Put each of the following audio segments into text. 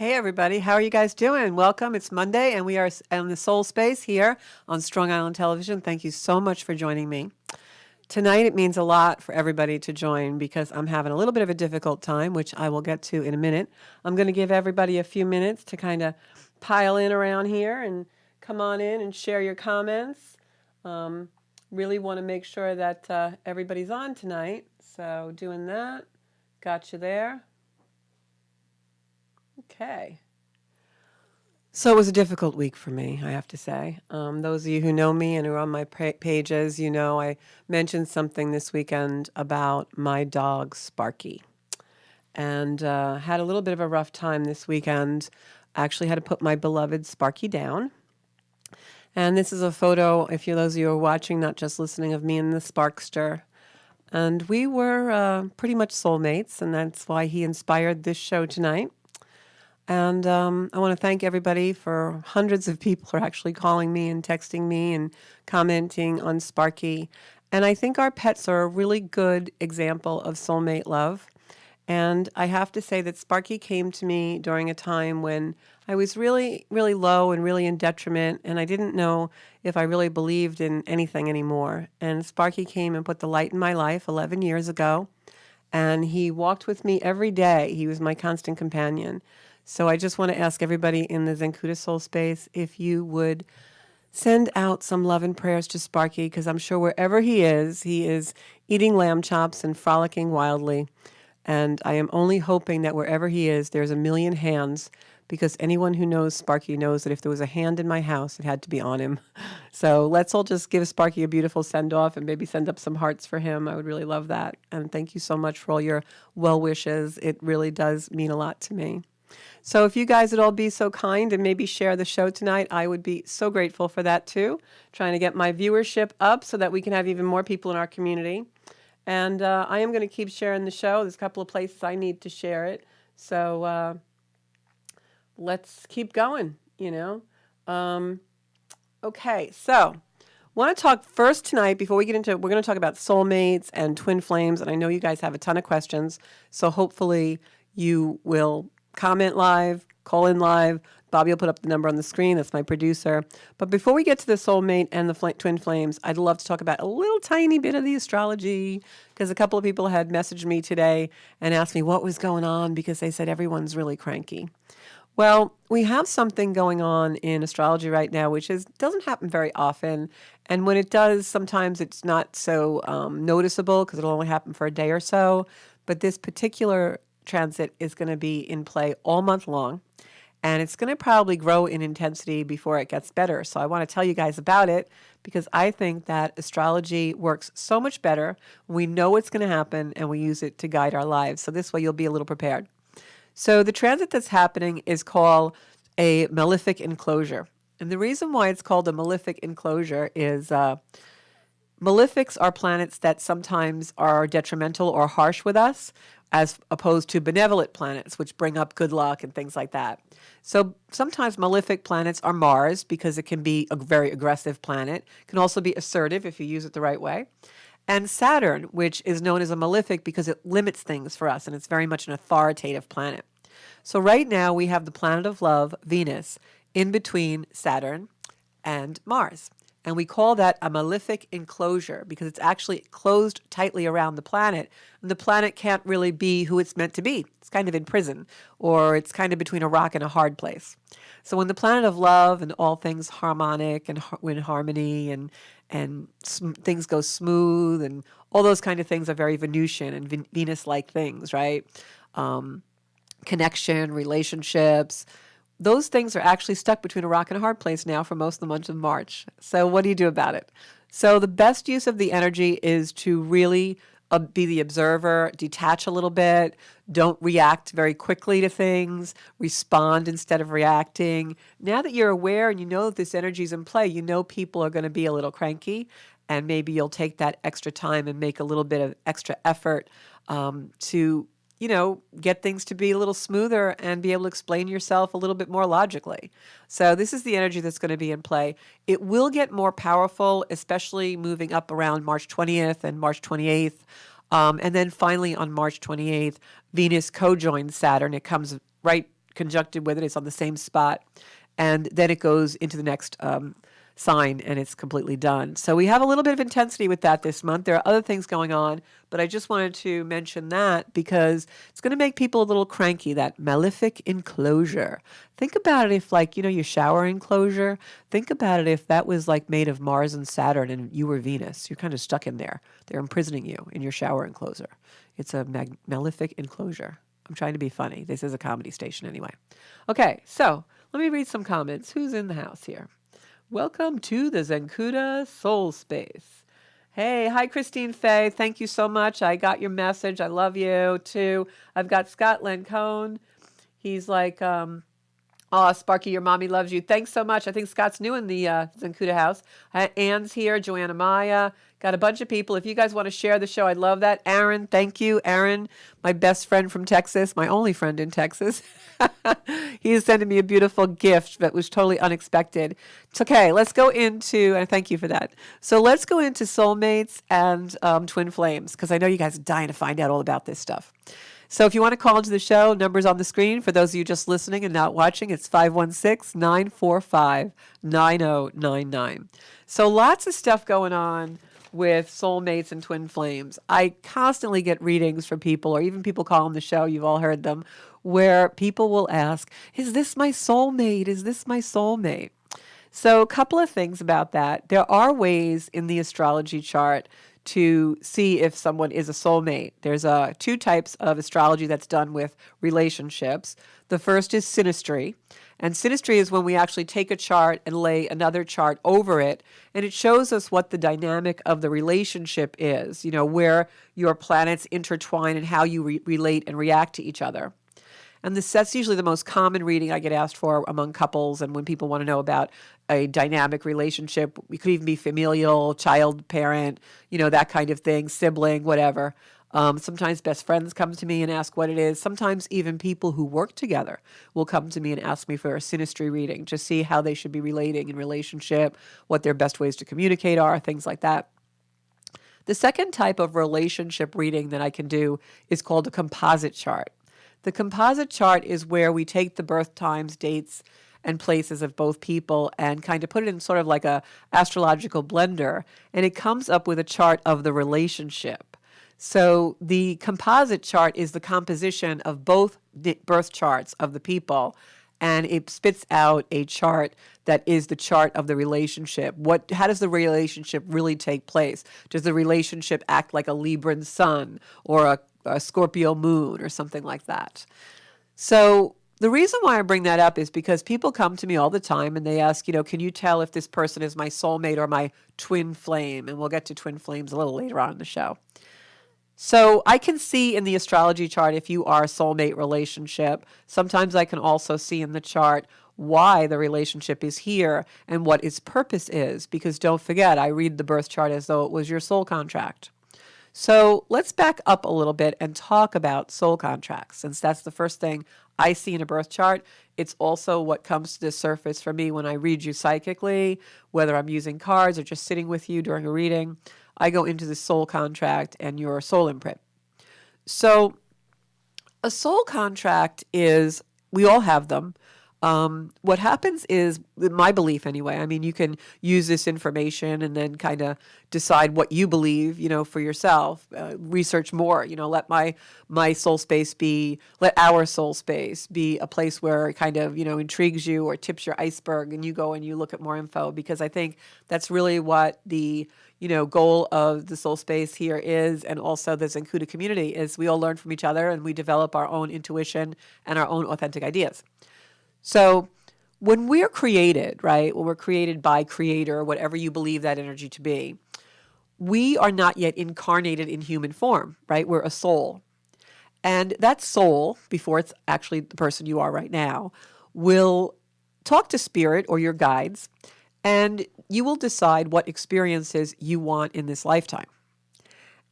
Hey everybody, how are you guys doing? Welcome. It's Monday and we are in the Soul Space here on Strong Island Television. Thank you so much for joining me. Tonight it means a lot for everybody to join because I'm having a little bit of a difficult time, which I will get to in a minute. I'm going to give everybody a few minutes to kind of pile in around here and come on in and share your comments. Really want to make sure that everybody's on tonight. So doing that, got you there. Okay. So it was a difficult week for me, I have to say. Those of you who know me and who are on my pages, you know I mentioned something this weekend about my dog, Sparky. And had a little bit of a rough time this weekend. Actually had to put my beloved Sparky down. And this is a photo, if you those of you who are watching, not just listening, of me and the Sparkster. And we were pretty much soulmates, and that's why he inspired this show tonight. And I want to thank everybody for hundreds of people are actually calling me and texting me and commenting on Sparky. And I think our pets are a really good example of soulmate love. And I have to say that Sparky came to me during a time when I was really, really low and really in detriment, and I didn't know if I really believed in anything anymore. And Sparky came and put the light in my life 11 years ago, and he walked with me every day. He was my constant companion. So I just want to ask everybody in the Zenkuda Soul Space if you would send out some love and prayers to Sparky, because I'm sure wherever he is eating lamb chops and frolicking wildly. And I am only hoping that wherever he is, there's a million hands, because anyone who knows Sparky knows that if there was a hand in my house, it had to be on him. So let's all just give Sparky a beautiful send-off and maybe send up some hearts for him. I would really love that. And thank you so much for all your well wishes. It really does mean a lot to me. So if you guys would all be so kind and maybe share the show tonight, I would be so grateful for that too. Trying to get my viewership up so that we can have even more people in our community. And I am going to keep sharing the show. There's a couple of places I need to share it. So let's keep going, you know. Okay, so want to talk first tonight before we get into, we're going to talk about soulmates and twin flames. And I know you guys have a ton of questions. So hopefully you will comment live, call in live. Bobby will put up the number on the screen. That's my producer. But before we get to the soulmate and the twin flames, I'd love to talk about a little tiny bit of the astrology, because a couple of people had messaged me today and asked me what was going on because they said everyone's really cranky. Well, we have something going on in astrology right now, which doesn't happen very often. And when it does, sometimes it's not so noticeable because it'll only happen for a day or so. But this particular transit is going to be in play all month long, and it's going to probably grow in intensity before it gets better. So I want to tell you guys about it because I think that astrology works so much better. We know what's going to happen and we use it to guide our lives. So this way you'll be a little prepared. So the transit that's happening is called a Malefic Enclosure. And the reason why it's called a Malefic Enclosure is malefics are planets that sometimes are detrimental or harsh with us, as opposed to benevolent planets, which bring up good luck and things like that. So sometimes malefic planets are Mars, because it can be a very aggressive planet. It can also be assertive if you use it the right way. And Saturn, which is known as a malefic because it limits things for us, and it's very much an authoritative planet. So right now we have the planet of love, Venus, in between Saturn and Mars. And we call that a malefic enclosure because it's actually closed tightly around the planet. And the planet can't really be who it's meant to be. It's kind of in prison, or it's kind of between a rock and a hard place. So when the planet of love and all things harmonic and in harmony and things go smooth and all those kind of things are very Venusian and Venus-like things, right? Connection, relationships. Those things are actually stuck between a rock and a hard place now for most of the month of March. So what do you do about it? So the best use of the energy is to really be the observer, detach a little bit, don't react very quickly to things, respond instead of reacting. Now that you're aware and you know that this energy is in play, you know people are going to be a little cranky, and maybe you'll take that extra time and make a little bit of extra effort to get things to be a little smoother and be able to explain yourself a little bit more logically. So this is the energy that's going to be in play. It will get more powerful, especially moving up around March 20th and March 28th. And then finally on March 28th, Venus co-joins Saturn. It comes right conjuncted with it. It's on the same spot. And then it goes into the next sign and it's completely done. So we have a little bit of intensity with that this month. There are other things going on, but I just wanted to mention that because it's going to make people a little cranky, that Malefic Enclosure. Think about it if, like, your shower enclosure. Think about it if that was like made of Mars and Saturn and you were Venus. You're kind of stuck in there. They're imprisoning you in your shower enclosure. It's a Malefic Enclosure. I'm trying to be funny. This is a comedy station anyway. Okay, so let me read some comments. Who's in the house here? Welcome to the Zenkuda Soul Space. Hey, hi, Christine Fay. Thank you so much. I got your message. I love you, too. I've got Scott Lencone. He's like, oh, Sparky, your mommy loves you. Thanks so much. I think Scott's new in the Zenkuda house. Anne's here. Joanna Maya. Got a bunch of people. If you guys want to share the show, I'd love that. Aaron, thank you. Aaron, my best friend from Texas, my only friend in Texas. He is sending me a beautiful gift that was totally unexpected. It's okay. Let's go into, and thank you for that. So let's go into soulmates and twin flames, because I know you guys are dying to find out all about this stuff. So if you want to call into the show, numbers on the screen. For those of you just listening and not watching, it's 516-945-9099. So lots of stuff going on with soulmates and twin flames. I constantly get readings from people, or even people calling the show, you've all heard them, where people will ask, is this my soulmate? Is this my soulmate? So a couple of things about that. There are ways in the astrology chart to see if someone is a soulmate. There's two types of astrology that's done with relationships. The first is synastry. And synastry is when we actually take a chart and lay another chart over it, and it shows us what the dynamic of the relationship is, where your planets intertwine and how you relate and react to each other. And that's usually the most common reading I get asked for among couples, and when people want to know about a dynamic relationship. It could even be familial, child, parent, that kind of thing, sibling, whatever. Sometimes best friends come to me and ask what it is. Sometimes even people who work together will come to me and ask me for a synastry reading to see how they should be relating in relationship, what their best ways to communicate are, things like that. The second type of relationship reading that I can do is called a composite chart. The composite chart is where we take the birth times, dates, and places of both people and kind of put it in sort of like a astrological blender, and it comes up with a chart of the relationship. So the composite chart is the composition of both the birth charts of the people, and it spits out a chart that is the chart of the relationship. How does the relationship really take place? Does the relationship act like a Libran sun or a Scorpio moon or something like that? So the reason why I bring that up is because people come to me all the time and they ask, can you tell if this person is my soulmate or my twin flame? And we'll get to twin flames a little later on in the show. So I can see in the astrology chart if you are a soulmate relationship. Sometimes I can also see in the chart why the relationship is here and what its purpose is, because don't forget, I read the birth chart as though it was your soul contract. So let's back up a little bit and talk about soul contracts, since that's the first thing I see in a birth chart. It's also what comes to the surface for me when I read you psychically, whether I'm using cards or just sitting with you during a reading. I go into the soul contract and your soul imprint. So a soul contract is, we all have them. What happens is, in my belief anyway, you can use this information and then kind of decide what you believe, for yourself, research more, let my soul space let our soul space be a place where it kind of, intrigues you or tips your iceberg and you go and you look at more info, because I think that's really what the, goal of the soul space here is. And also the Zenkuda community is we all learn from each other and we develop our own intuition and our own authentic ideas. So when we're created, right, when we're created by Creator, whatever you believe that energy to be, we are not yet incarnated in human form, right? We're a soul. And that soul, before it's actually the person you are right now, will talk to spirit or your guides, and you will decide what experiences you want in this lifetime.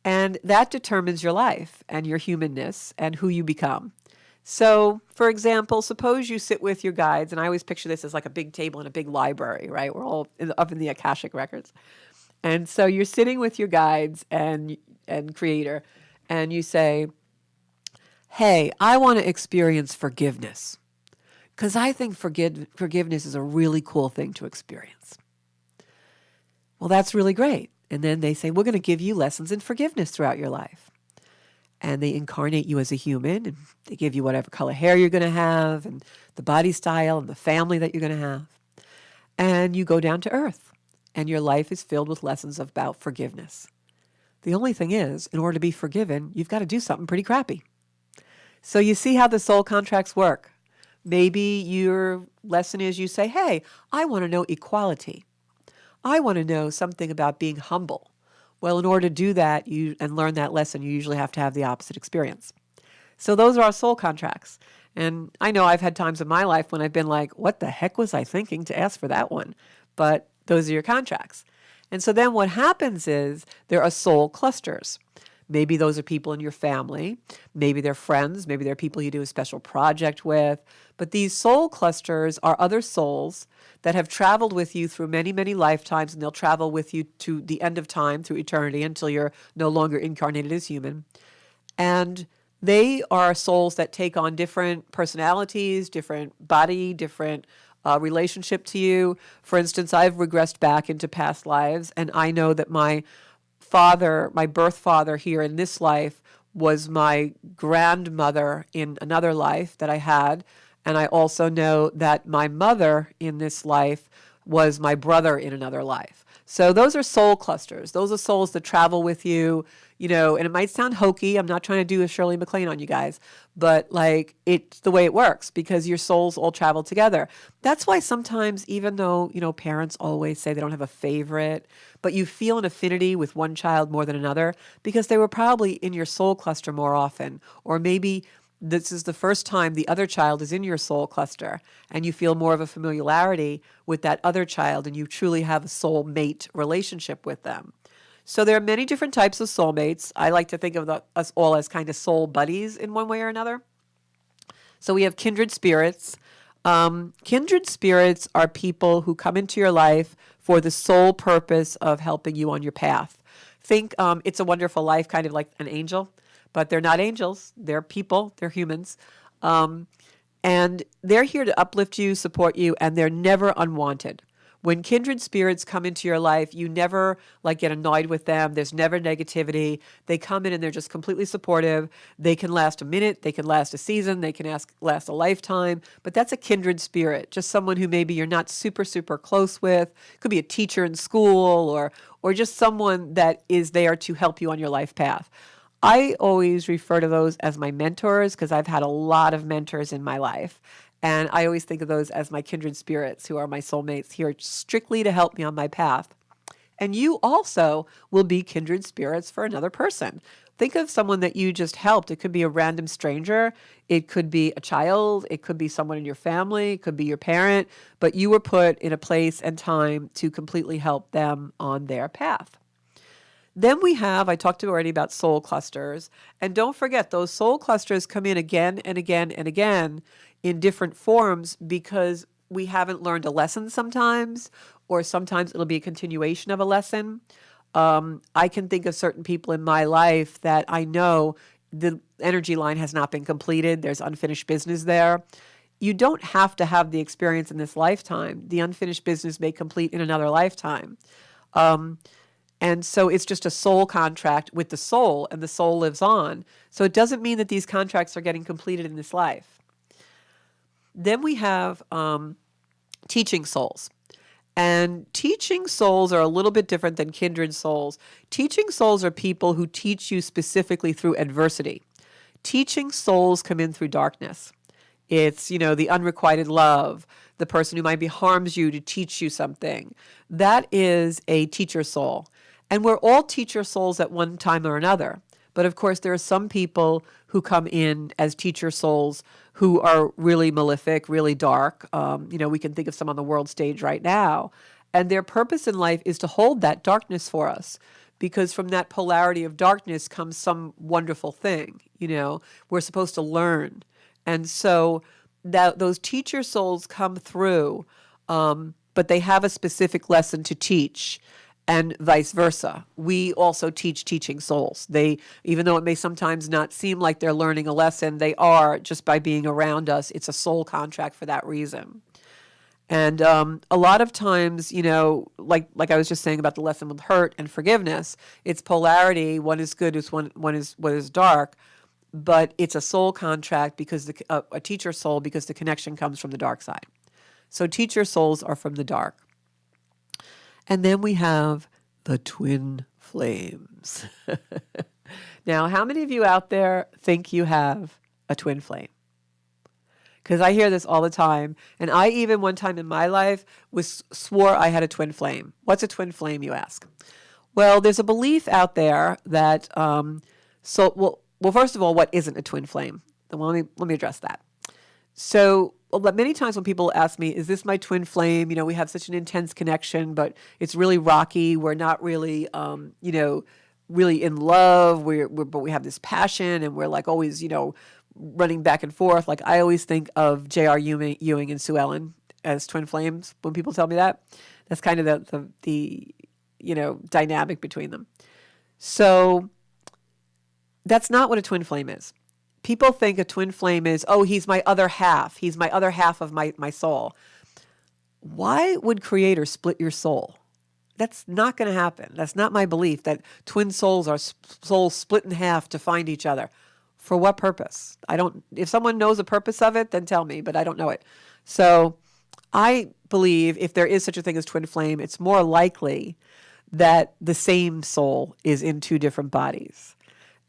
And that determines your life and your humanness and who you become. So, for example, suppose you sit with your guides, and I always picture this as like a big table in a big library, right? We're all up in the Akashic records. And so you're sitting with your guides and Creator, and you say, hey, I want to experience forgiveness. Because I think forgiveness is a really cool thing to experience. Well, that's really great. And then they say, we're going to give you lessons in forgiveness throughout your life. And they incarnate you as a human, and they give you whatever color hair you're going to have, and the body style, and the family that you're going to have. And you go down to earth, and your life is filled with lessons about forgiveness. The only thing is, in order to be forgiven, you've got to do something pretty crappy. So you see how the soul contracts work. Maybe your lesson is you say, hey, I want to know equality. I want to know something about being humble. Well, in order to do that and learn that lesson, you usually have to have the opposite experience. So those are our soul contracts. And I know I've had times in my life when I've been like, what the heck was I thinking to ask for that one? But those are your contracts. And so then what happens is there are soul clusters. Maybe those are people in your family. Maybe they're friends. Maybe they're people you do a special project with. But these soul clusters are other souls that have traveled with you through many, many lifetimes, and they'll travel with you to the end of time, through eternity, until you're no longer incarnated as human. And they are souls that take on different personalities, different body, different relationship to you. For instance, I've regressed back into past lives, and I know that my father, my birth father here in this life, was my grandmother in another life that I had. And I also know that my mother in this life was my brother in another life. So those are soul clusters. Those are souls that travel with you, and it might sound hokey. I'm not trying to do a Shirley MacLaine on you guys, but like it's the way it works because your souls all travel together. That's why sometimes, even though, parents always say they don't have a favorite, but you feel an affinity with one child more than another because they were probably in your soul cluster more often, or maybe this is the first time the other child is in your soul cluster and you feel more of a familiarity with that other child and you truly have a soul mate relationship with them. So there are many different types of soulmates. I like to think of us all as kind of soul buddies in one way or another. So we have kindred spirits. Kindred spirits are people who come into your life for the sole purpose of helping you on your path. Think It's a Wonderful Life, kind of like an angel. But they're not angels. They're people. They're humans. And they're here to uplift you, support you, and they're never unwanted. When kindred spirits come into your life, you never get annoyed with them. There's never negativity. They come in and they're just completely supportive. They can last a minute. They can last a season. They can last a lifetime. But that's a kindred spirit, just someone who maybe you're not super, super close with. Could be a teacher in school or just someone that is there to help you on your life path. I always refer to those as my mentors because I've had a lot of mentors in my life. And I always think of those as my kindred spirits who are my soulmates here strictly to help me on my path. And you also will be kindred spirits for another person. Think of someone that you just helped. It could be a random stranger. It could be a child. It could be someone in your family. It could be your parent. But you were put in a place and time to completely help them on their path. Then we have, I talked already about soul clusters. And don't forget, those soul clusters come in again and again and again in different forms because we haven't learned a lesson sometimes, or sometimes it'll be a continuation of a lesson. I can think of certain people in my life that I know the energy line has not been completed. There's unfinished business there. You don't have to have the experience in this lifetime. The unfinished business may complete in another lifetime. And so it's just a soul contract with the soul, and the soul lives on. So it doesn't mean that these contracts are getting completed in this life. Then we have teaching souls. And teaching souls are a little bit different than kindred souls. Teaching souls are people who teach you specifically through adversity. Teaching souls come in through darkness. It's, the unrequited love, the person who maybe harms you to teach you something. That is a teacher soul. And we're all teacher souls at one time or another. But of course, there are some people who come in as teacher souls who are really malefic, really dark. We can think of some on the world stage right now. And their purpose in life is to hold that darkness for us. Because from that polarity of darkness comes some wonderful thing. We're supposed to learn. And so those teacher souls come through, but they have a specific lesson to teach. and vice versa. We also teach teaching souls. Even though it may sometimes not seem like they're learning a lesson, they are just by being around us. It's a soul contract for that reason. And a lot of times, like I was just saying about the lesson with hurt and forgiveness, it's polarity. One is good, one is dark, but it's a soul contract because a teacher soul, because the connection comes from the dark side. So teacher souls are from the dark. And then we have the twin flames. Now, how many of you out there think you have a twin flame? Because I hear this all the time. And I even one time in my life swore I had a twin flame. What's a twin flame, you ask? Well, there's a belief out there that, well, first of all, what isn't a twin flame? Let me address that. So many times when people ask me, is this my twin flame? We have such an intense connection, but it's really rocky. We're not really, really in love. But we have this passion, and we're like always, running back and forth. Like I always think of J.R. Ewing and Sue Ellen as twin flames when people tell me that. That's kind of the dynamic between them. So that's not what a twin flame is. People think a twin flame is, he's my other half. He's my other half of my soul. Why would Creator split your soul? That's not going to happen. That's not my belief, that twin souls are souls split in half to find each other. For what purpose? If someone knows the purpose of it, then tell me, but I don't know it. So I believe if there is such a thing as twin flame, it's more likely that the same soul is in two different bodies.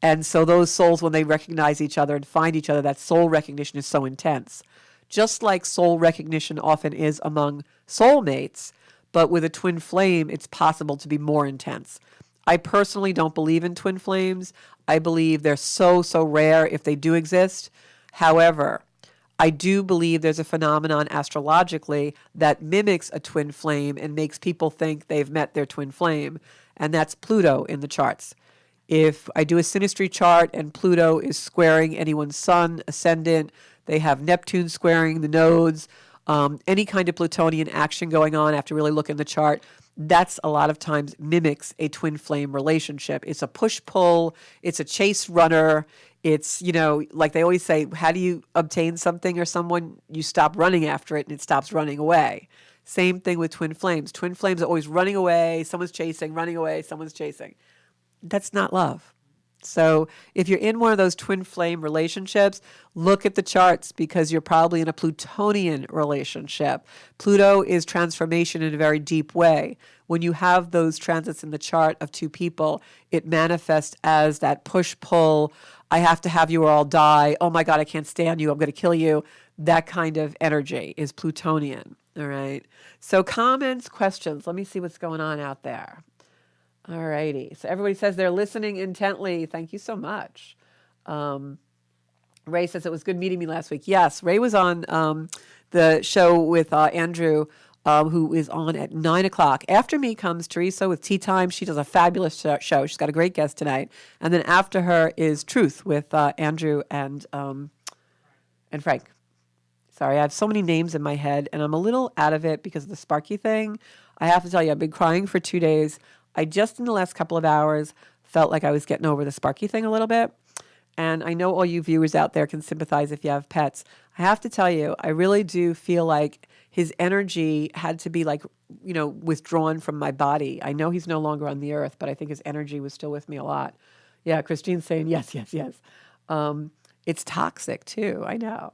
And so those souls, when they recognize each other and find each other, that soul recognition is so intense. Just like soul recognition often is among soulmates, but with a twin flame, it's possible to be more intense. I personally don't believe in twin flames. I believe they're so rare if they do exist. However, I do believe there's a phenomenon astrologically that mimics a twin flame and makes people think they've met their twin flame, and that's Pluto in the charts. If I do a synastry chart and Pluto is squaring anyone's sun, ascendant, they have Neptune squaring the nodes, any kind of Plutonian action going on, I have to really look in the chart. That's a lot of times mimics a twin flame relationship. It's a push-pull. It's a chase runner. It's, like they always say, how do you obtain something or someone? You stop running after it and it stops running away. Same thing with twin flames. Twin flames are always running away. Someone's chasing, running away, someone's chasing. That's not love. So if you're in one of those twin flame relationships, look at the charts because you're probably in a Plutonian relationship. Pluto is transformation in a very deep way. When you have those transits in the chart of two people, it manifests as that push-pull, I have to have you or I'll die, oh my God, I can't stand you, I'm going to kill you. That kind of energy is Plutonian, all right? So comments, questions. Let me see what's going on out there. All righty. So everybody says they're listening intently. Thank you so much. Ray says it was good meeting me last week. Yes, Ray was on the show with Andrew, who is on at 9 o'clock. After me comes Teresa with Tea Time. She does a fabulous show. She's got a great guest tonight. And then after her is Truth with Andrew and Frank. Sorry, I have so many names in my head, and I'm a little out of it because of the Sparky thing. I have to tell you, I've been crying for 2 days. I just in the last couple of hours felt like I was getting over the Sparky thing a little bit. And I know all you viewers out there can sympathize if you have pets. I have to tell you, I really do feel like his energy had to be withdrawn from my body. I know he's no longer on the earth, but I think his energy was still with me a lot. Yeah, Christine's saying yes. It's toxic too, I know.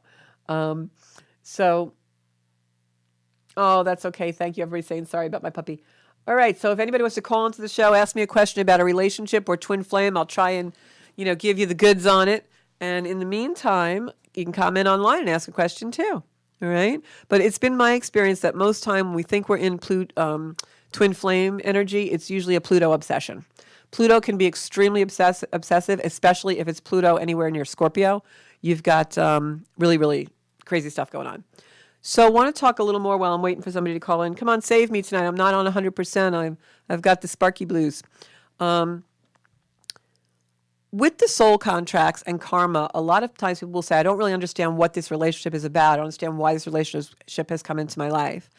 That's okay. Thank you. Everybody's saying sorry about my puppy. All right, so if anybody wants to call into the show, ask me a question about a relationship or twin flame, I'll try and, give you the goods on it. And in the meantime, you can comment online and ask a question too. All right? But it's been my experience that most time when we think we're in twin flame energy, it's usually a Pluto obsession. Pluto can be extremely obsessive, especially if it's Pluto anywhere near Scorpio. You've got really, really crazy stuff going on. So I want to talk a little more while I'm waiting for somebody to call in. Come on, save me tonight. I'm not on 100%. I've got the Sparky blues. With the soul contracts and karma, a lot of times people will say, I don't really understand what this relationship is about. I don't understand why this relationship has come into my life.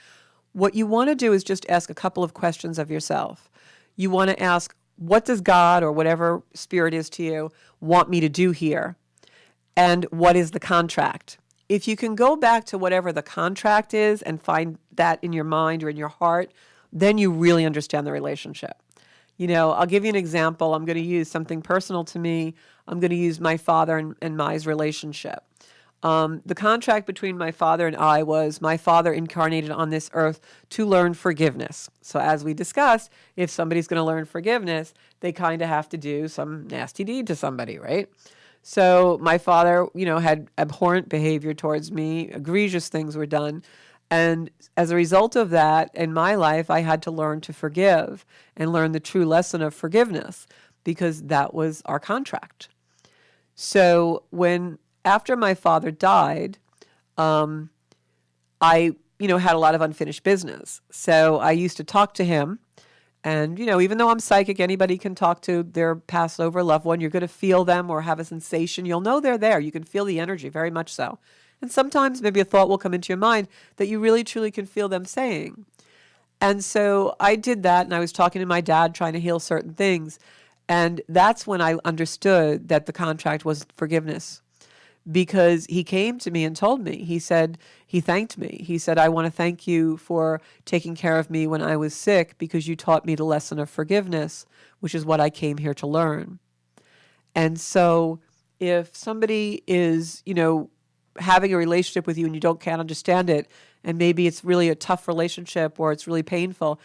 What you want to do is just ask a couple of questions of yourself. you want to ask, what does God or whatever spirit is to you want me to do here? And what is the contract? If you can go back to whatever the contract is and find that in your mind or in your heart, then you really understand the relationship. I'll give you an example. I'm going to use something personal to me. I'm going to use my father and Mai's relationship. The contract between my father and I was my father incarnated on this earth to learn forgiveness. So as we discussed, if somebody's going to learn forgiveness, they kind of have to do some nasty deed to somebody, right? So my father, had abhorrent behavior towards me. Egregious things were done. And as a result of that, in my life, I had to learn to forgive and learn the true lesson of forgiveness because that was our contract. So after my father died, I, had a lot of unfinished business. So I used to talk to him. And, even though I'm psychic, anybody can talk to their passed over loved one. You're going to feel them or have a sensation. You'll know they're there. You can feel the energy, very much so. And sometimes maybe a thought will come into your mind that you really, truly can feel them saying. And so I did that, and I was talking to my dad, trying to heal certain things. And that's when I understood that the contract was forgiveness. Because he came to me and told me, he thanked me. He said, I want to thank you for taking care of me when I was sick because you taught me the lesson of forgiveness, which is what I came here to learn. And so if somebody is, having a relationship with you and you can't understand it, and maybe it's really a tough relationship or it's really painful,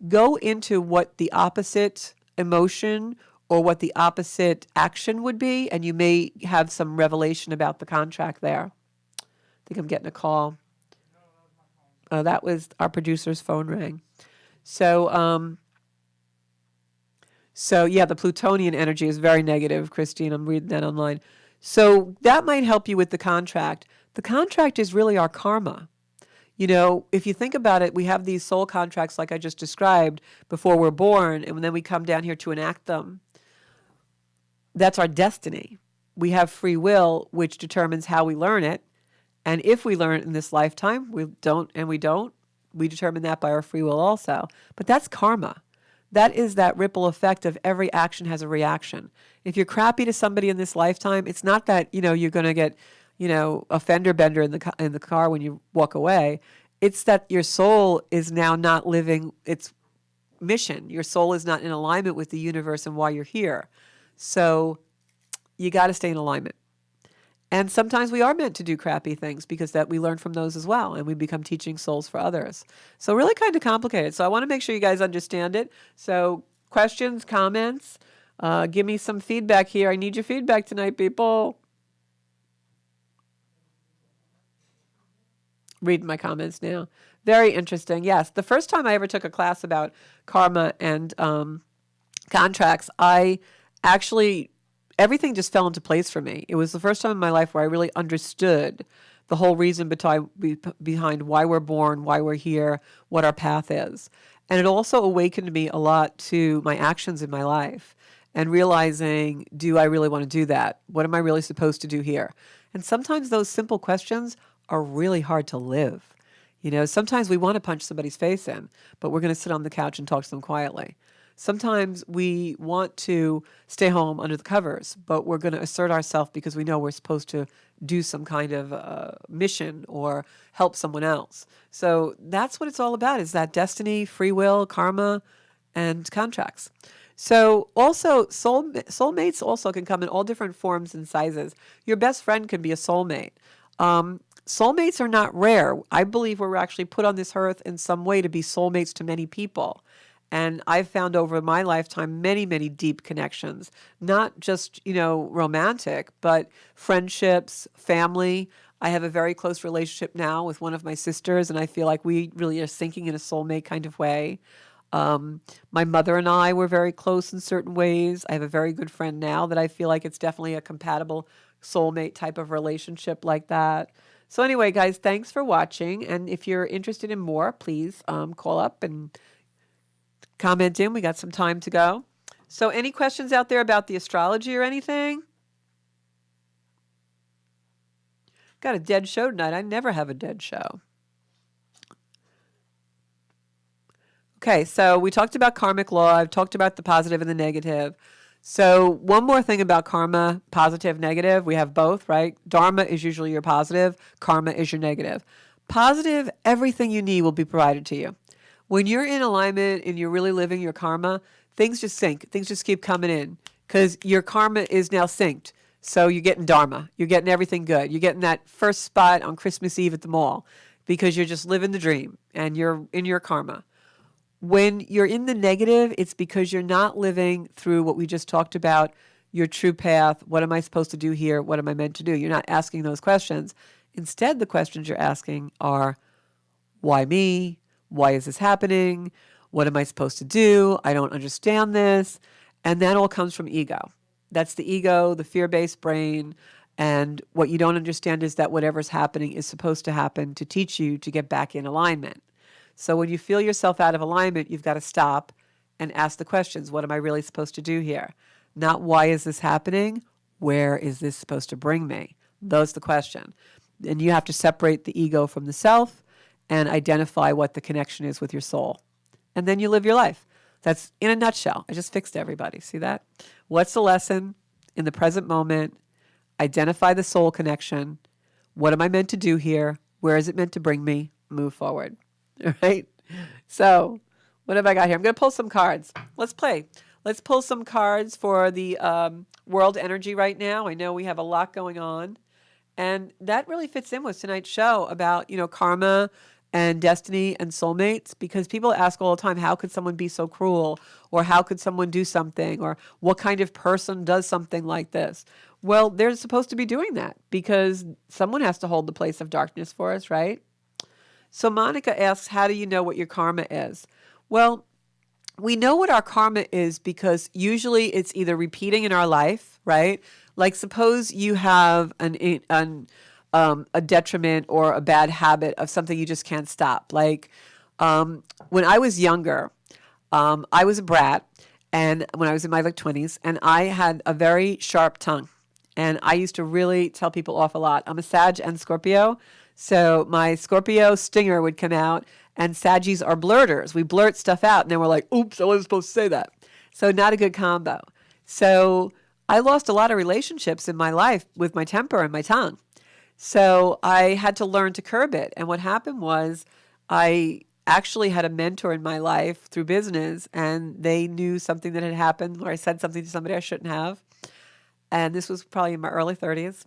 go into what the opposite emotion or what the opposite action would be, and you may have some revelation about the contract there. I think I'm getting a call. Oh, that was our producer's phone rang. So yeah, the Plutonian energy is very negative, Christine. I'm reading that online. So that might help you with the contract. The contract is really our karma. If you think about it, we have these soul contracts like I just described before we're born, and then we come down here to enact them. That's our destiny. We have free will, which determines how we learn it. And if we learn it in this lifetime, we determine that by our free will also. But that's karma. That is that ripple effect of every action has a reaction. If you're crappy to somebody in this lifetime, it's not that, you're going to get, a fender bender in the car when you walk away. It's that your soul is now not living its mission. Your soul is not in alignment with the universe and why you're here. So you got to stay in alignment. And sometimes we are meant to do crappy things because that we learn from those as well, and we become teaching souls for others. So really kind of complicated. So I want to make sure you guys understand it. So questions, comments, give me some feedback here. I need your feedback tonight, people. Read my comments now. Very interesting. Yes, the first time I ever took a class about karma and contracts, everything just fell into place for me. It was the first time in my life where I really understood the whole reason behind why we're born, why we're here, what our path is. And it also awakened me a lot to my actions in my life and realizing, do I really want to do that? What am I really supposed to do here? And sometimes those simple questions are really hard to live. Sometimes we want to punch somebody's face in, but we're going to sit on the couch and talk to them quietly. Sometimes we want to stay home under the covers, but we're going to assert ourselves because we know we're supposed to do some kind of mission or help someone else. So that's what it's all about, is that destiny, free will, karma, and contracts. So also soulmates also can come in all different forms and sizes. Your best friend can be a soulmate. Soulmates are not rare. I believe we're actually put on this earth in some way to be soulmates to many people. And I've found over my lifetime many, many deep connections, not just, romantic, but friendships, family. I have a very close relationship now with one of my sisters, and I feel like we really are syncing in a soulmate kind of way. My mother and I were very close in certain ways. I have a very good friend now that I feel like it's definitely a compatible soulmate type of relationship like that. So anyway, guys, thanks for watching. And if you're interested in more, please call up and comment in. We got some time to go. So any questions out there about the astrology or anything? Got a dead show tonight. I never have a dead show. Okay, so we talked about karmic law. I've talked about the positive and the negative. So one more thing about karma, positive, negative. We have both, right? Dharma is usually your positive. Karma is your negative. Positive, everything you need will be provided to you. When you're in alignment and you're really living your karma, things just sync. Things just keep coming in because your karma is now synced. So you're getting dharma. You're getting everything good. You're getting that first spot on Christmas Eve at the mall because you're just living the dream and you're in your karma. When you're in the negative, it's because you're not living through what we just talked about, your true path. What am I supposed to do here? What am I meant to do? You're not asking those questions. Instead, the questions you're asking are, why me? Why is this happening? What am I supposed to do? I don't understand this. And that all comes from ego. That's the ego, the fear-based brain. And what you don't understand is that whatever's happening is supposed to happen to teach you to get back in alignment. So when you feel yourself out of alignment, you've got to stop and ask the questions. What am I really supposed to do here? Not why is this happening? Where is this supposed to bring me? That's the question. And you have to separate the ego from the self and identify what the connection is with your soul. And then you live your life. That's in a nutshell. I just fixed everybody. See that? What's the lesson? In the present moment, identify the soul connection. What am I meant to do here? Where is it meant to bring me? Move forward. All right. So what have I got here? I'm going to pull some cards. Let's play. Let's pull some cards for the world energy right now. I know we have a lot going on. And that really fits in with tonight's show about, karma and destiny and soulmates, because people ask all the time, how could someone be so cruel? Or how could someone do something? Or what kind of person does something like this? Well, they're supposed to be doing that because someone has to hold the place of darkness for us, right? So Monica asks, how do you know what your karma is? Well, we know what our karma is because usually it's either repeating in our life, right? Like suppose you have a detriment or a bad habit of something you just can't stop. Like when I was younger, I was a brat, and when I was in my 20s, and I had a very sharp tongue. And I used to really tell people off a lot. I'm a Sag and Scorpio. So my Scorpio stinger would come out, and Saggies are blurters. We blurt stuff out, and then we're like, oops, I wasn't supposed to say that. So not a good combo. So I lost a lot of relationships in my life with my temper and my tongue. So I had to learn to curb it. And what happened was I actually had a mentor in my life through business, and they knew something that had happened where I said something to somebody I shouldn't have. And this was probably in my early 30s.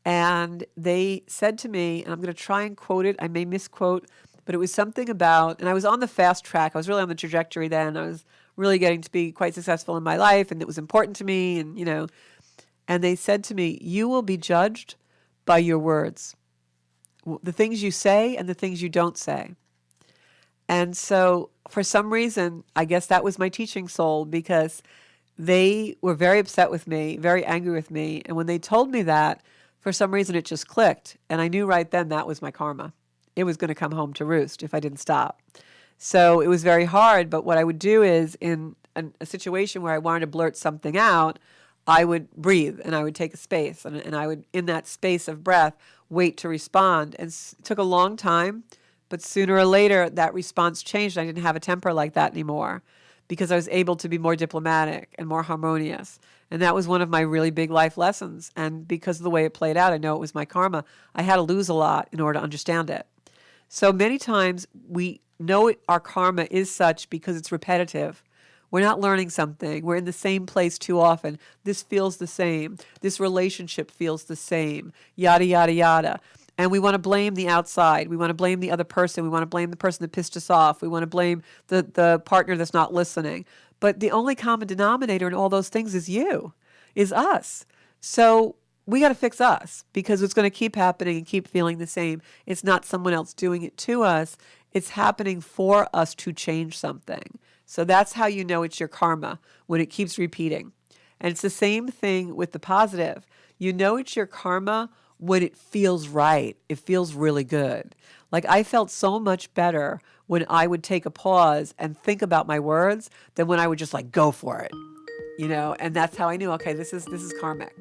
And they said to me, and I'm going to try and quote it, I may misquote, but it was something about, and I was on the fast track. I was really on the trajectory then. I was really getting to be quite successful in my life, and it was important to me. And they said to me, you will be judged by your words, the things you say and the things you don't say. And so for some reason, I guess that was my teaching soul, because they were very upset with me, very angry with me. And when they told me that, for some reason, it just clicked. And I knew right then that was my karma. It was going to come home to roost if I didn't stop. So it was very hard. But what I would do is in a situation where I wanted to blurt something out, I would breathe and I would take a space. And I would, in that space of breath, wait to respond. And it took a long time. But sooner or later, that response changed. I didn't have a temper like that anymore, because I was able to be more diplomatic and more harmonious. And that was one of my really big life lessons. And because of the way it played out, I know it was my karma. I had to lose a lot in order to understand it. So many times we know our karma is such because it's repetitive. We're not learning something. We're in the same place too often. This feels the same. This relationship feels the same. Yada, yada, yada. And we want to blame the outside. We want to blame the other person. We want to blame the person that pissed us off. We want to blame the partner that's not listening. But the only common denominator in all those things is you, is us. So we got to fix us, because it's going to keep happening and keep feeling the same. It's not someone else doing it to us. It's happening for us to change something. So that's how you know it's your karma, when it keeps repeating. And it's the same thing with the positive. You know it's your karma when it feels right. It feels really good. Like I felt so much better when I would take a pause and think about my words than when I would just like go for it, and that's how I knew, okay, this is karmic.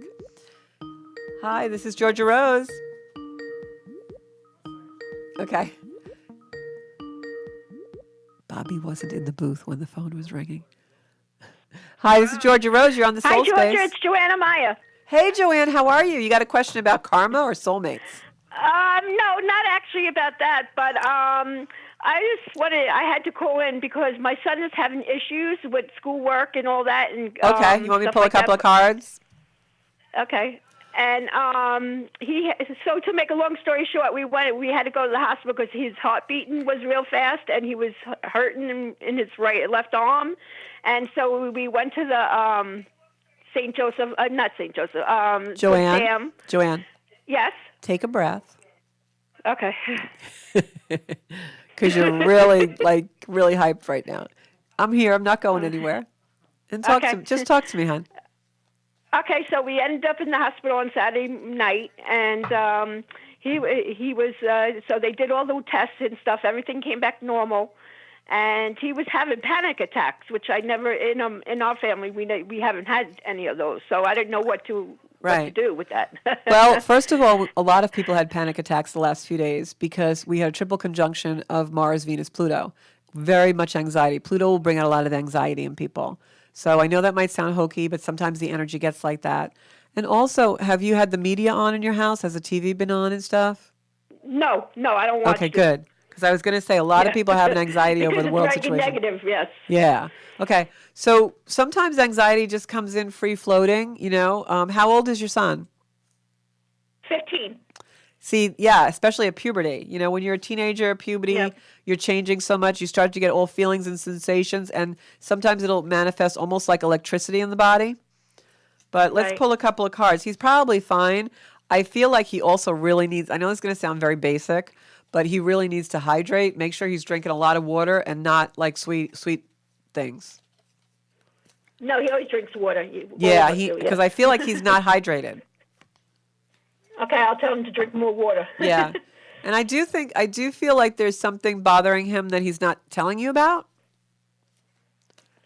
Hi, this is Georgia Rose. Okay. Bye. Bobby wasn't in the booth when the phone was ringing. Hi, this is Georgia Rose. You're on the Soul Hi, Georgia. Space. It's Joanna Maya. Hey, Joanne, how are you? You got a question about karma or soulmates? No, not actually about that, but I had to call in because my son is having issues with schoolwork and all that. And Okay, you want me to pull a couple of cards? Okay. And so to make a long story short, we had to go to the hospital because his heart beating was real fast and he was hurting in his left arm. And so we went to the St. Joseph, not St. Joseph, Joanne. Sam. Joanne. Yes. Take a breath. Okay. Because you're really hyped right now. I'm here. I'm not going anywhere. And just talk to me, hon. Okay, so we ended up in the hospital on Saturday night, and he was so they did all the tests and stuff. Everything came back normal, and he was having panic attacks, which I never in our family we haven't had any of those. So I didn't know what to do with that. Well, first of all, a lot of people had panic attacks the last few days because we had a triple conjunction of Mars, Venus, Pluto. Very much anxiety. Pluto will bring out a lot of anxiety in people. So I know that might sound hokey, but sometimes the energy gets like that. And also, have you had the media on in your house? Has the TV been on and stuff? No, I don't watch it. Okay, good. Because I was going to say a lot of people have an anxiety over the world situation. Negative, yes. Yeah. Okay. So sometimes anxiety just comes in free floating, you know. How old is your son? 15. See, yeah, especially at puberty. You know, when you're a teenager, puberty, you're changing so much, you start to get all feelings and sensations, and sometimes it'll manifest almost like electricity in the body. But let's pull a couple of cards. He's probably fine. I feel like he also really needs, I know it's going to sound very basic, but he really needs to hydrate. Make sure he's drinking a lot of water and not like sweet things. No, he always drinks water. Yeah, because I feel like he's not hydrated. Okay, I'll tell him to drink more water. Yeah. And I do feel like there's something bothering him that he's not telling you about.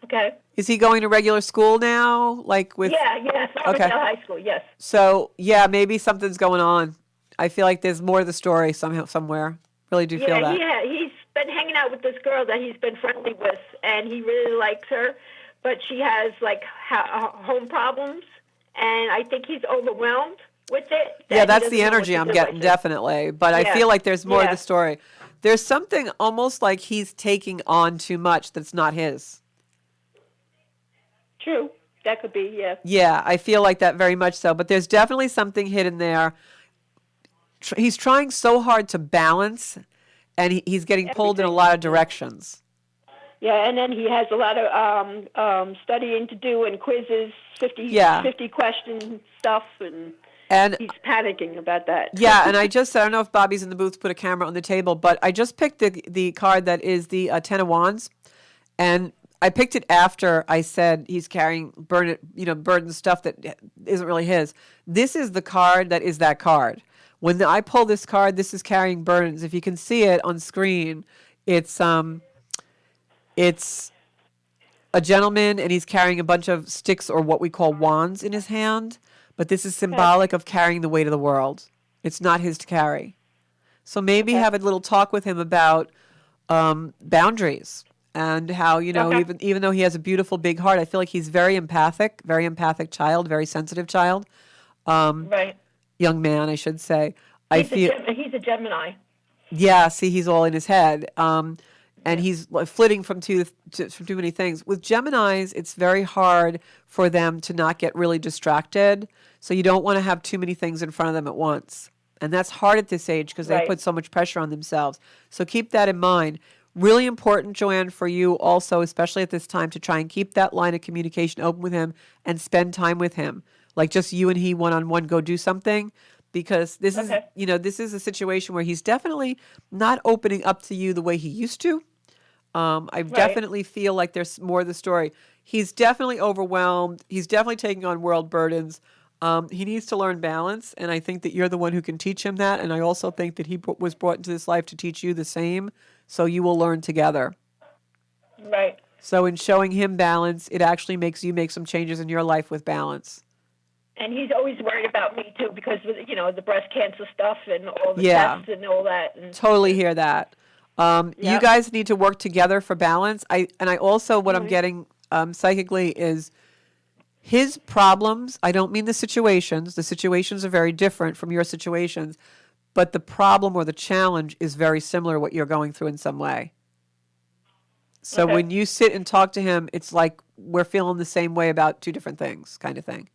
Okay. Is he going to regular school now? Like with yes, high school, yes. So, yeah, maybe something's going on. I feel like there's more to the story somewhere. Really do feel that. Yeah, he's been hanging out with this girl that he's been friendly with, and he really likes her, but she has, like, home problems, and I think he's overwhelmed with it. Yeah, that's the energy I'm getting, definitely. But I feel like there's more to the story. There's something almost like he's taking on too much that's not his. True. That could be, yeah. Yeah, I feel like that very much so. But there's definitely something hidden there. He's trying so hard to balance, and he's getting pulled in a lot of directions. Yeah, and then he has a lot of studying to do and quizzes, 50 question stuff, and he's panicking about that. Yeah, and I don't know if Bobby's in the booth, put a camera on the table, but I just picked the card that is the Ten of Wands, and I picked it after I said he's carrying burden stuff that isn't really his. This is the card that is that card. When I pull this card, this is carrying burdens. If you can see it on screen, it's a gentleman, and he's carrying a bunch of sticks or what we call wands in his hand. But this is symbolic of carrying the weight of the world. It's not his to carry. So maybe have a little talk with him about boundaries and how, even though he has a beautiful big heart, I feel like he's very empathic child, very sensitive child. Right. Young man, I should say. He's a Gemini. Yeah, see, he's all in his head. And he's flitting from too many things. With Geminis, it's very hard for them to not get really distracted. So you don't want to have too many things in front of them at once. And that's hard at this age because they put so much pressure on themselves. So keep that in mind. Really important, Joanne, for you also, especially at this time, to try and keep that line of communication open with him and spend time with him. Like just you and he one-on-one, go do something. Because this is a situation where he's definitely not opening up to you the way he used to. I definitely feel like there's more of the story. He's definitely overwhelmed. He's definitely taking on world burdens. He needs to learn balance, and I think that you're the one who can teach him that. And I also think that he was brought into this life to teach you the same, so you will learn together. Right. So in showing him balance, it actually makes you make some changes in your life with balance. And he's always worried about me, too, because, the breast cancer stuff and all the tests and all that. And totally hear that. You Yep. guys need to work together for balance. I also, what I'm Mhm. getting psychically is his problems. I don't mean the situations. The situations are very different from your situations, but the problem or the challenge is very similar to what you're going through in some way. So Okay. when you sit and talk to him, it's like we're feeling the same way about two different things, kind of thing.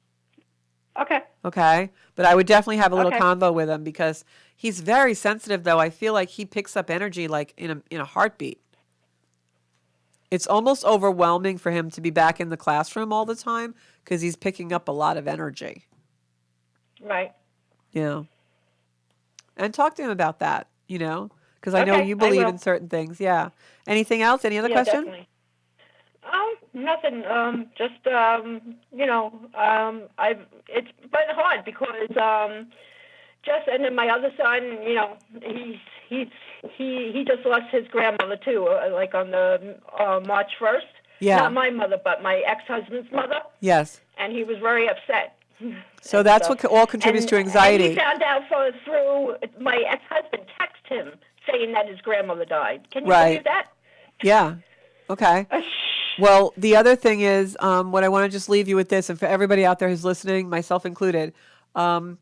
Okay. Okay? But I would definitely have a little Okay. convo with him because he's very sensitive, though. I feel like he picks up energy like in a heartbeat. It's almost overwhelming for him to be back in the classroom all the time because he's picking up a lot of energy. Right. Yeah. And talk to him about that, because I know Okay. you I believe in will. certain things. Yeah. Anything else? Any other Yeah, question? definitely. Nothing. Just I've it's been hard because just and then my other son, he's he just lost his grandmother too, like on the March 1st. Not Yeah. my mother, but my ex-husband's mother, Yes. and he was very upset So and that's stuff. what all contributes to And he anxiety. found out through my ex-husband texted him saying that his grandmother died. Can you believe Right. that? Yeah. Okay. Well, the other thing is, what I want to just leave you with this, and for everybody out there who's listening, myself included, um,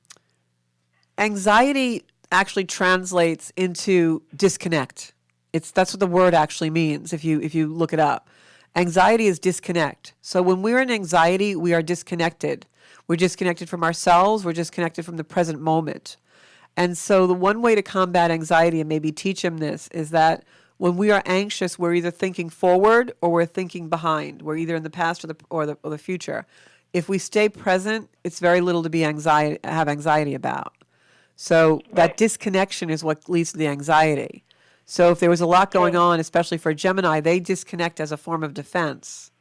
anxiety actually translates into disconnect. That's what the word actually means if you look it up. Anxiety is disconnect. So when we're in anxiety, we are disconnected. We're disconnected from ourselves, we're disconnected from the present moment. And so the one way to combat anxiety and maybe teach him this is that when we are anxious, we're either thinking forward or we're thinking behind. We're either in the past or the future. If we stay present, it's very little to have anxiety about. So that Right. disconnection is what leads to the anxiety. So if there was a lot going True. on, especially for Gemini, they disconnect as a form of defense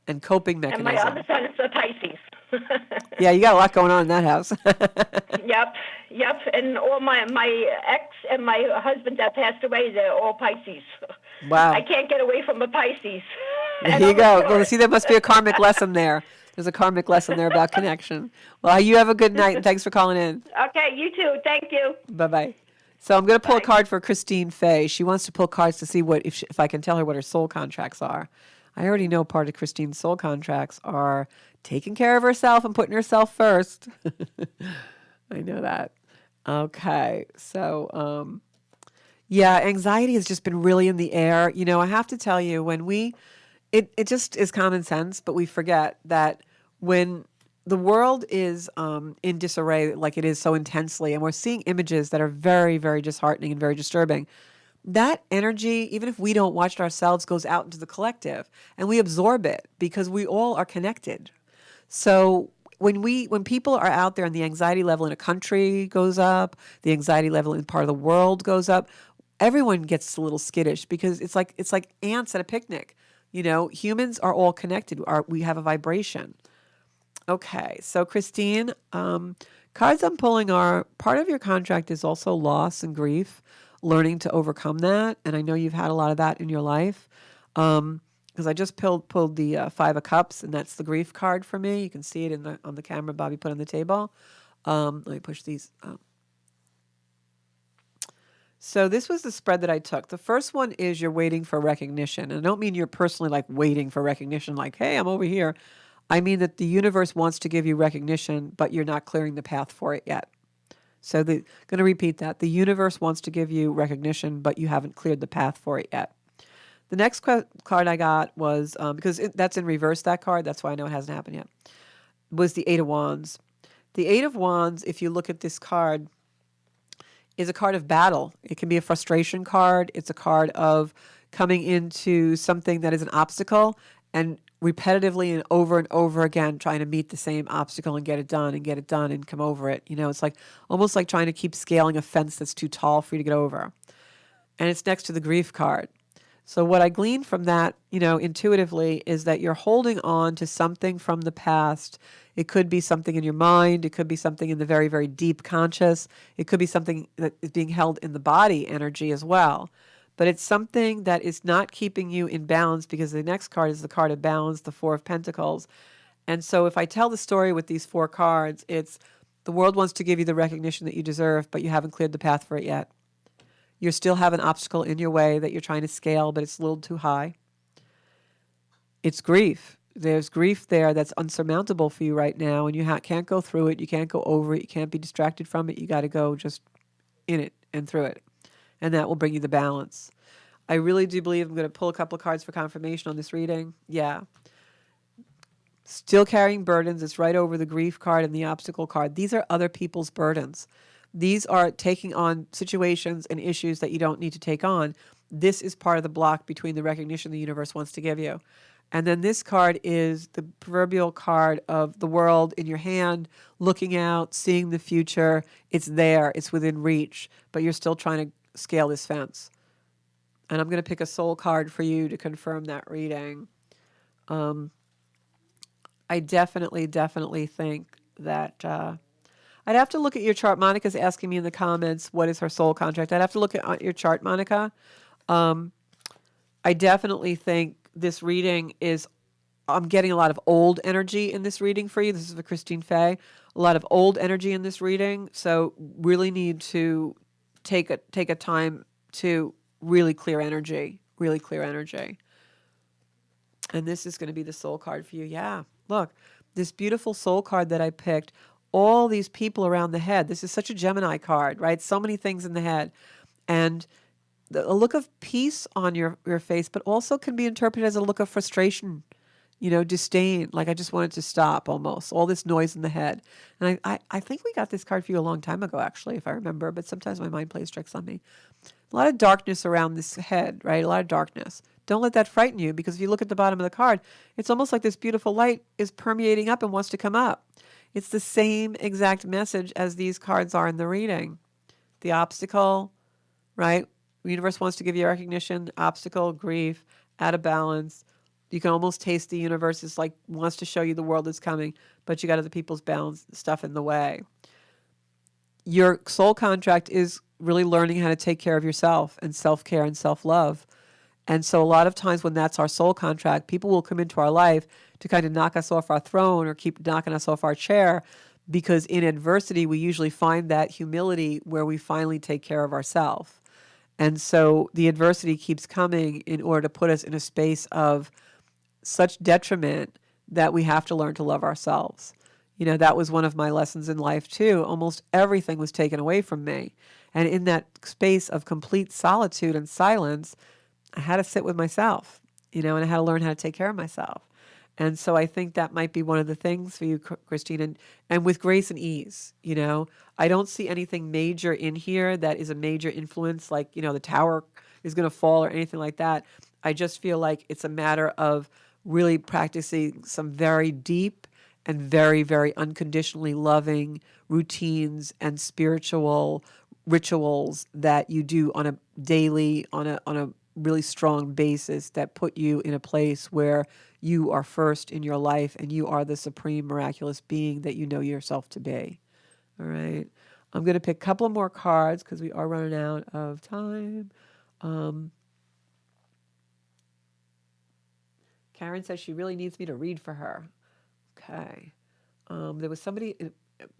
and coping And my other mechanism. son is a Pisces. Yeah, you got a lot going on in that house. Yep, yep. And all my ex and my husband that passed away, they're all Pisces. I Wow. can't get away from a Pisces. There And you I'm a go. Well, Taurus. see, there must be a karmic lesson there. There's a karmic lesson there about connection. Well, you have a good night, and thanks for calling in. Okay, you too. Thank you. Bye-bye. So I'm going to pull a Bye. card for Christine Fay. She wants to pull cards to see if I can tell her what her soul contracts are. I already know part of Christine's soul contracts are taking care of herself and putting herself first. I know that. Okay. So, yeah, anxiety has just been really in the air. I have to tell you, it just is common sense, but we forget that when the world is in disarray like it is so intensely, and we're seeing images that are very, very disheartening and very disturbing, that energy, even if we don't watch it ourselves, goes out into the collective, and we absorb it because we all are connected. So when people are out there and the anxiety level in a country goes up, the anxiety level in part of the world goes up, everyone gets a little skittish because it's like ants at a picnic. Humans are all connected. We have a vibration. Okay, so Christine, cards I'm pulling are part of your contract is also loss and grief, learning to overcome that, and I know you've had a lot of that in your life. Because I just pulled the Five of Cups, and that's the grief card for me. You can see it on the camera Bobby put on the table. Let me push these. So this was the spread that I took. The first one is you're waiting for recognition. And I don't mean you're personally like waiting for recognition, like, hey, I'm over here. I mean that the universe wants to give you recognition, but you're not clearing the path for it yet. So going to repeat that. The universe wants to give you recognition, but you haven't cleared the path for it yet. The next card I got was, because that's in reverse, that card, that's why I know it hasn't happened yet, was the Eight of Wands. The Eight of Wands, if you look at this card, is a card of battle. It can be a frustration card. It's a card of coming into something that is an obstacle and repetitively and over again trying to meet the same obstacle and get it done and come over it. It's like almost like trying to keep scaling a fence that's too tall for you to get over. And it's next to the grief card. So what I glean from that, intuitively, is that you're holding on to something from the past. It could be something in your mind. It could be something in the very, very deep conscious. It could be something that is being held in the body energy as well. But it's something that is not keeping you in balance because the next card is the card of balance, the Four of Pentacles. And so if I tell the story with these four cards, it's the world wants to give you the recognition that you deserve, but you haven't cleared the path for it yet. You still have an obstacle in your way that you're trying to scale, but it's a little too high. It's grief. There's grief there that's unsurmountable for you right now, and you can't go through it. You can't go over it. You can't be distracted from it. You got to go just in it and through it, and that will bring you the balance. I really do believe I'm going to pull a couple of cards for confirmation on this reading. Yeah. Still carrying burdens. It's right over the grief card and the obstacle card. These are other people's burdens. These are taking on situations and issues that you don't need to take on. This is part of the block between the recognition the universe wants to give you. And then this card is the proverbial card of the world in your hand, looking out, seeing the future. It's there. It's within reach. But you're still trying to scale this fence. And I'm going to pick a soul card for you to confirm that reading. I definitely think that I'd have to look at your chart. Monica's asking me in the comments, what is her soul contract? I'd have to look at your chart, Monica. I definitely think this reading is, I'm getting a lot of old energy in this reading for you. This is for Christine Fay. A lot of old energy in this reading. So really need to take a time to really clear energy. And this is going to be the soul card for you. Yeah. Look, this beautiful soul card that I picked, all these people around the head. This is such a Gemini card, right? So many things in the head. And a look of peace on your face, but also can be interpreted as a look of frustration, disdain, like I just wanted to stop almost, all this noise in the head. And I think we got this card for you a long time ago, actually, if I remember, but sometimes my mind plays tricks on me. A lot of darkness around this head, right? A lot of darkness. Don't let that frighten you, because if you look at the bottom of the card, it's almost like this beautiful light is permeating up and wants to come up. It's the same exact message as these cards are in the reading. The obstacle, right? The universe wants to give you recognition, obstacle, grief, out of balance. You can almost taste the universe is like wants to show you the world is coming, but you got other people's balance stuff in the way. Your soul contract is really learning how to take care of yourself and self-care and self-love. And so a lot of times when that's our soul contract, people will come into our life to kind of knock us off our throne or keep knocking us off our chair, because in adversity, we usually find that humility where we finally take care of ourselves. And so the adversity keeps coming in order to put us in a space of such detriment that we have to learn to love ourselves. That was one of my lessons in life too. Almost everything was taken away from me. And in that space of complete solitude and silence, I had to sit with myself, and I had to learn how to take care of myself. And so I think that might be one of the things for you, Christine, and with grace and ease. I don't see anything major in here that is a major influence, like, the tower is going to fall or anything like that. I just feel like it's a matter of really practicing some very deep and very, very unconditionally loving routines and spiritual rituals that you do on a daily, on a really strong basis that put you in a place where you are first in your life and you are the supreme miraculous being that you know yourself to be. All right. I'm going to pick a couple more cards because we are running out of time. Karen says she really needs me to read for her. Okay. There was somebody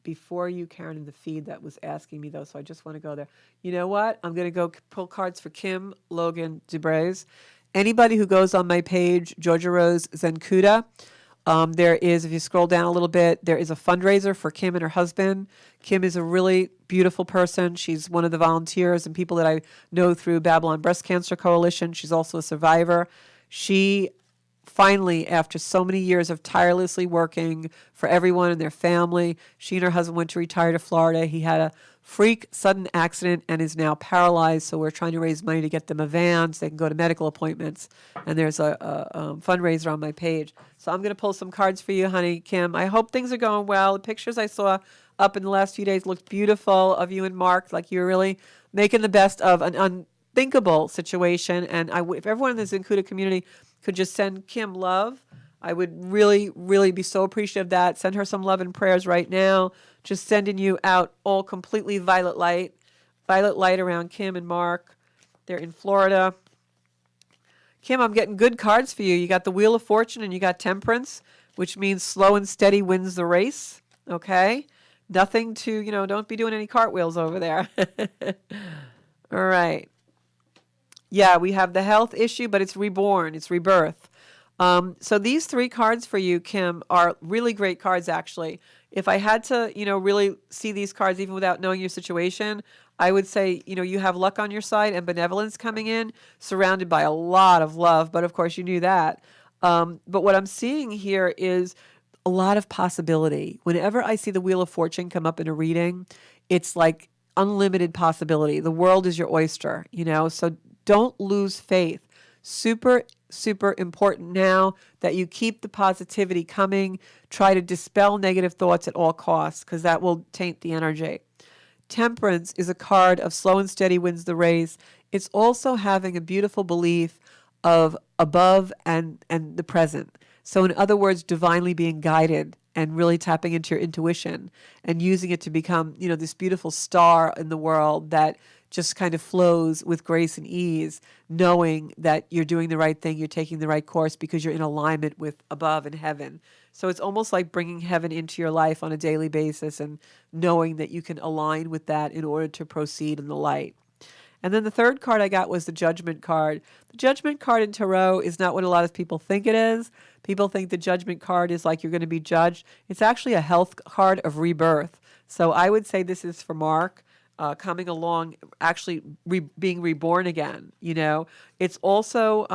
before you, Karen, in the feed that was asking me, though, so I just want to go there. You know what? I'm going to go pull cards for Kim Logan Dubres. Anybody who goes on my page, Georgia Rose Zenkuda, there is, if you scroll down a little bit, there is a fundraiser for Kim and her husband. Kim is a really beautiful person. She's one of the volunteers and people that I know through Babylon Breast Cancer Coalition. She's also a survivor. She finally, after so many years of tirelessly working for everyone and their family, she and her husband went to retire to Florida. He had a freak sudden accident and is now paralyzed, so we're trying to raise money to get them a van so they can go to medical appointments. And there's a fundraiser on my page. So I'm going to pull some cards for you, honey, Kim. I hope things are going well. The pictures I saw up in the last few days looked beautiful of you and Mark, like you're really making the best of an unthinkable situation. And if everyone in the Zenkuda community could just send Kim love, I would really, really be so appreciative of that. Send her some love and prayers right now. Just sending you out all completely violet light around Kim and Mark. They're in Florida. Kim, I'm getting good cards for you. You got the Wheel of Fortune and you got Temperance, which means slow and steady wins the race. Okay? Nothing to, don't be doing any cartwheels over there. All right. Yeah, we have the health issue, but it's reborn, it's rebirth. So these three cards for you, Kim, are really great cards, actually. If I had to, really see these cards even without knowing your situation, I would say, you have luck on your side and benevolence coming in, surrounded by a lot of love. But of course, you knew that. But what I'm seeing here is a lot of possibility. Whenever I see the Wheel of Fortune come up in a reading, it's like unlimited possibility. The world is your oyster, so don't lose faith. Super, super important now that you keep the positivity coming. Try to dispel negative thoughts at all costs, because that will taint the energy. Temperance is a card of slow and steady wins the race. It's also having a beautiful belief of above and the present. So in other words, divinely being guided and really tapping into your intuition and using it to become, this beautiful star in the world that just kind of flows with grace and ease, knowing that you're doing the right thing, you're taking the right course because you're in alignment with above in heaven. So it's almost like bringing heaven into your life on a daily basis and knowing that you can align with that in order to proceed in the light. And then the third card I got was the Judgment card. The Judgment card in Tarot is not what a lot of people think it is. People think the Judgment card is like you're going to be judged. It's actually a health card of rebirth. So I would say this is for Mark. Coming along, actually being reborn again. It's also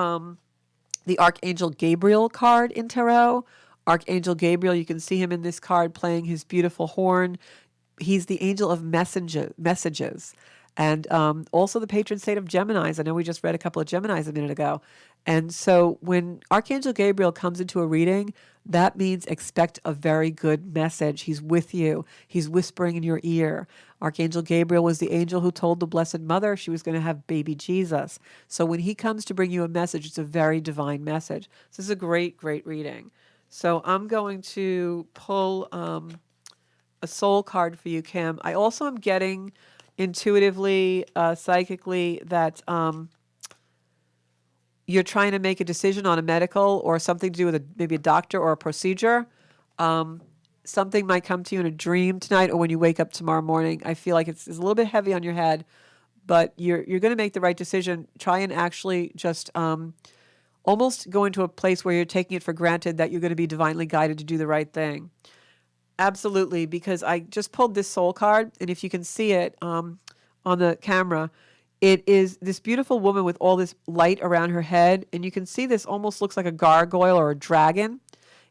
the Archangel Gabriel card in Tarot. Archangel Gabriel, you can see him in this card playing his beautiful horn. He's the angel of messages. And also the patron saint of Geminis. I know we just read a couple of Geminis a minute ago. And so when Archangel Gabriel comes into a reading, that means expect a very good message. He's with you. He's whispering in your ear. Archangel Gabriel was the angel who told the Blessed Mother she was going to have baby Jesus. So when he comes to bring you a message, it's a very divine message. So this is a great, great reading. So I'm going to pull a soul card for you, Kim. I also am getting intuitively, psychically, that you're trying to make a decision on a medical or something to do with maybe a doctor or a procedure. Something might come to you in a dream tonight or when you wake up tomorrow morning. I feel like it's a little bit heavy on your head, but you're going to make the right decision. Try and actually just almost go into a place where you're taking it for granted that you're going to be divinely guided to do the right thing. Absolutely, because I just pulled this soul card, and if you can see it on the camera, it is this beautiful woman with all this light around her head, and you can see this almost looks like a gargoyle or a dragon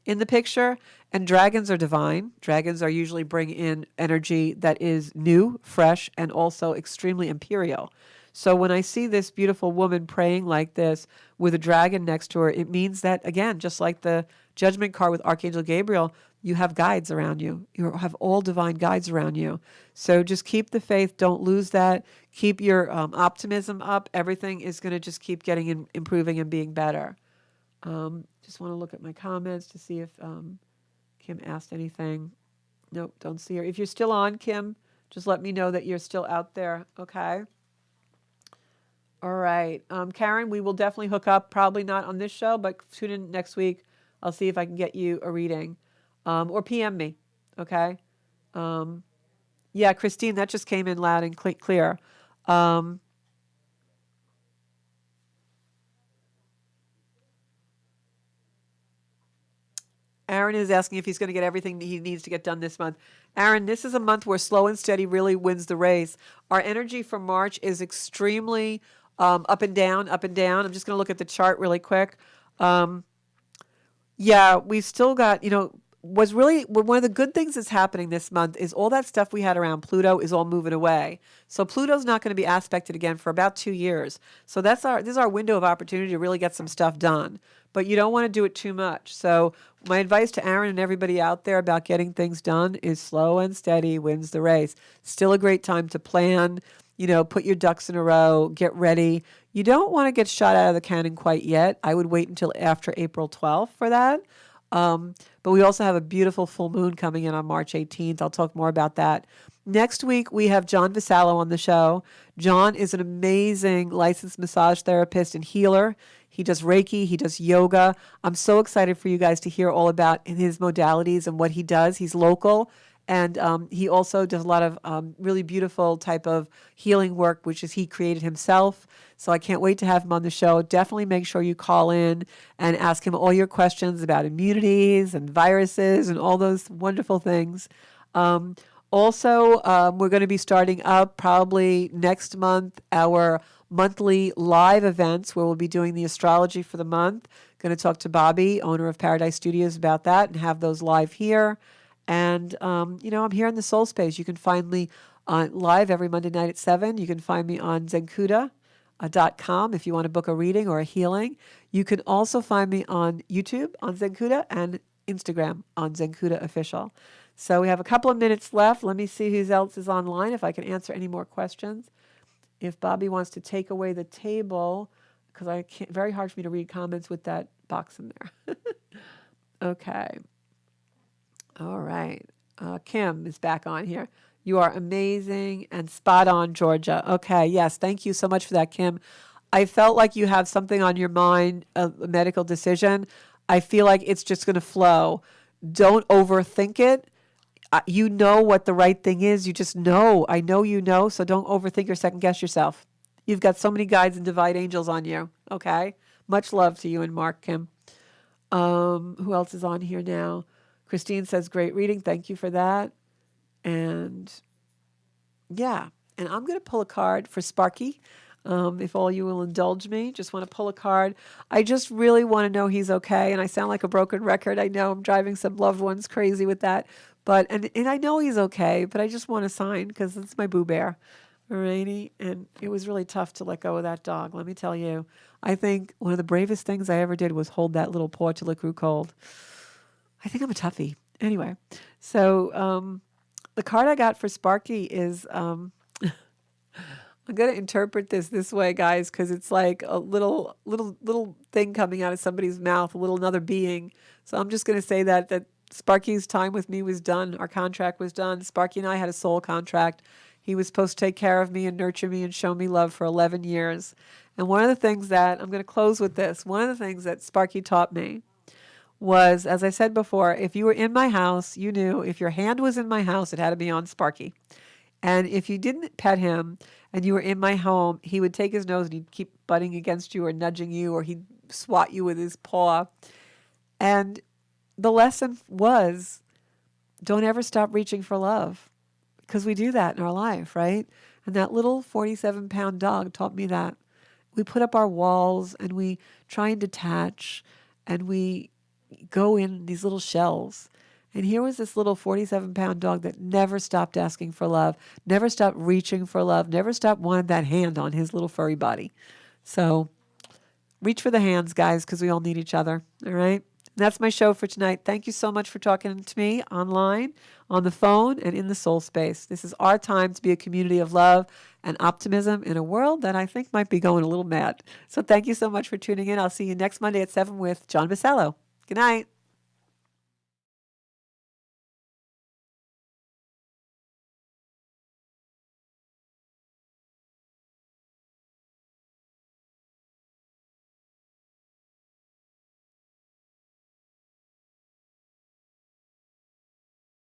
in the picture. And dragons are divine. Dragons are usually bring in energy that is new, fresh, and also extremely imperial. So when I see this beautiful woman praying like this with a dragon next to her, it means that, again, just like the Judgment card with Archangel Gabriel, you have guides around you. You have all divine guides around you. So just keep the faith. Don't lose that. Keep your optimism up. Everything is going to just keep getting improving and being better. Just want to look at my comments to see if Kim asked anything. Nope, don't see her. If you're still on, Kim, just let me know that you're still out there. Okay. All right. Karen, we will definitely hook up. Probably not on this show, but tune in next week. I'll see if I can get you a reading. Or PM me. Okay. Yeah, Christine, that just came in loud and clear. Aaron is asking if he's going to get everything that he needs to get done this month. Aaron, this is a month where slow and steady really wins the race. Our energy for March is extremely up and down, up and down. I'm just going to look at the chart really quick. Yeah, we've still got, was really one of the good things that's happening this month is all that stuff we had around Pluto is all moving away. So Pluto's not going to be aspected again for about 2 years. So this is our window of opportunity to really get some stuff done. But you don't want to do it too much. So my advice to Aaron and everybody out there about getting things done is slow and steady wins the race. Still a great time to plan, put your ducks in a row, get ready. You don't want to get shot out of the cannon quite yet. I would wait until after April 12th for that. But we also have a beautiful full moon coming in on March 18th. I'll talk more about that. Next week, we have John Vasalo on the show. John is an amazing licensed massage therapist and healer. He does Reiki. He does yoga. I'm so excited for you guys to hear all about his modalities and what he does. He's local, And he also does a lot of really beautiful type of healing work, which is he created himself. So I can't wait to have him on the show. Definitely make sure you call in and ask him all your questions about immunities and viruses and all those wonderful things. We're going to be starting up probably next month our monthly live events where we'll be doing the astrology for the month. Going to talk to Bobby, owner of Paradise Studios, about that and have those live here. And, I'm here in the Soul Space. You can find me live every Monday night at 7. You can find me on zenkuda.com if you want to book a reading or a healing. You can also find me on YouTube on Zenkuda and Instagram on Zenkuda Official. So we have a couple of minutes left. Let me see who else is online, if I can answer any more questions. If Bobby wants to take away the table, because I can't, very hard for me to read comments with that box in there. Okay. All right. Kim is back on here. You are amazing and spot on, Georgia. Okay. Yes. Thank you so much for that, Kim. I felt like you have something on your mind, a medical decision. I feel like it's just going to flow. Don't overthink it. You know what the right thing is. You just know. I know you know, so don't overthink or second guess yourself. You've got so many guides and divine angels on you, okay? Much love to you and Mark, Kim. Who else is on here now? Christine says, great reading. Thank you for that. And yeah, and I'm going to pull a card for Sparky. If all you will indulge me, just want to pull a card. I just really want to know he's okay. And I sound like a broken record. I know I'm driving some loved ones crazy with that. But, and I know he's okay, but I just want to sign because it's my Boo Bear. Alrighty. And it was really tough to let go of that dog. Let me tell you, I think one of the bravest things I ever did was hold that little paw till it grew cold. I think I'm a toughie. Anyway, so the card I got for Sparky is, I'm going to interpret this way, guys, because it's like a little thing coming out of somebody's mouth, another being. So I'm just going to say that Sparky's time with me was done. Our contract was done. Sparky and I had a soul contract. He was supposed to take care of me and nurture me and show me love for 11 years. And one of the things that, I'm going to close with this, one of the things that Sparky taught me was, as I said before, if you were in my house, you knew if your hand was in my house, it had to be on Sparky. And if you didn't pet him and you were in my home, he would take his nose and he'd keep butting against you or nudging you, or he'd swat you with his paw. And the lesson was, don't ever stop reaching for love, because we do that in our life, right? And that little 47-pound dog taught me that. We put up our walls and we try and detach and we go in these little shells. And here was this little 47-pound dog that never stopped asking for love, never stopped reaching for love, never stopped wanting that hand on his little furry body. So reach for the hands, guys, because we all need each other, all right? And that's my show for tonight. Thank you so much for talking to me online, on the phone, and in the soul space. This is our time to be a community of love and optimism in a world that I think might be going a little mad. So thank you so much for tuning in. I'll see you next Monday at 7 with John Vasalo. Good night.